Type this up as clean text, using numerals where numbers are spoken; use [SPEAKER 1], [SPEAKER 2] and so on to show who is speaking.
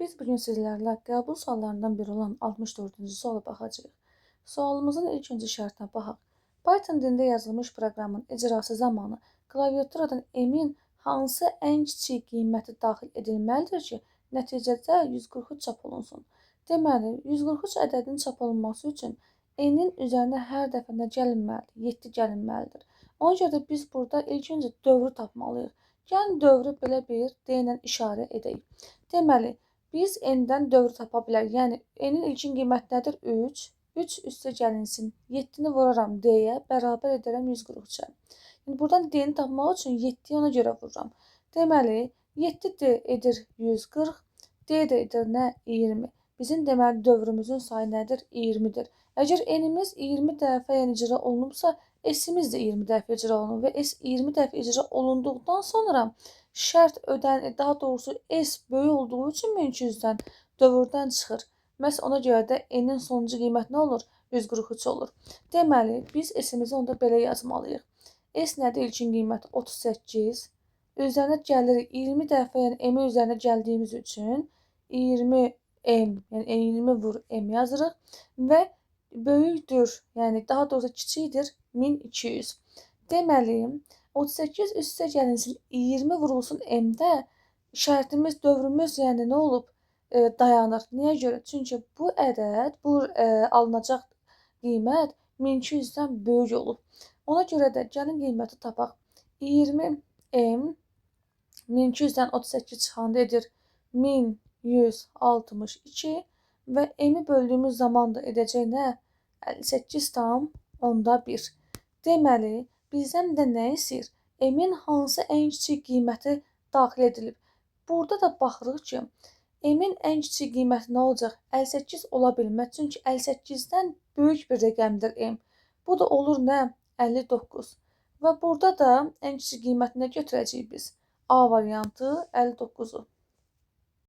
[SPEAKER 1] Biz bugün sizlərlə qəbul suallarından biri olan 64-cü suala baxacağıq. Sualımızın ilk öncə şərtinə baxaq. Python dilində yazılmış proqramın icrası zamanı klaviaturadan M-in hansı ən kiçik qiyməti daxil edilməlidir ki, nəticədə 143 çap olunsun? Deməli, 143 ədədinin çap olunması üçün N-in üzərinə hər dəfə nə gəlinməlidir? 7 gəlinməlidir. Ona görə də biz burada ilk öncə dövrü tapmalıyıq. Yəni dövrü belə bir D ilə işarə edək. Deməli, biz N-dən dövrü tapa bilərik. Yəni N-in ilkin qiyməti nədir? 3. 3 üstə gəlinsin. 7-ni vuraram D-yə, bərabər edərəm 143-ə. Yəni buradan D-ni tapmaq üçün 7-yi ona görə vururam. Deməli, 7 D edir 140, D də edir nə? 20. Bizim deməli dövrümüzün sayı nədir? 20-dir. Əgər N-imiz 20 dəfə icra olunubsa, S-imiz də 20 dəfə icra olunur və S 20 dəfə icra olunduqdan sonra şərt daha doğrusu S böyük olduğu üçün 1200-dən dövrdən çıxır. Məhz ona görə də N-in sonuncu qiyməti nə olur? 143 olur. Deməli, biz S-imizi onda belə yazmalıyıq. S nədir? İlkin qiyməti 38. Üzərinə gəlirik 20 dəfə, yəni M üzərinə gəldiyimiz üçün 20M, yəni 20 vur M yazırıq və böyükdür, yəni daha doğrusu kiçikdir 1200. Deməli, 38 üstə gəlinsin 20 vurulsun M-də şərtimiz, dövrümüz yəni nə olub? Dayanır. Niyə görə? Çünki bu ədəd, alınacaq qiymət 1200-dən böyük olub. Ona görə də gəlin qiyməti tapaq. 20M 1200-dən 38 çıxanda edir 1162 və M-i böldüyümüz zaman da edəcək nə? 58,1. Deməli, bizdən də nə istəyir? M-in hansı ən kiçik qiyməti daxil edilib? Burada da baxırıq ki, M-in ən kiçik qiyməti nə olacaq? 58 ola bilməz. Çünki 58-dən böyük bir rəqəmdir M. Bu da olur nə? 59. Və burada da ən kiçik qiyməti nə götürəcəyik biz? A variantı 59-u.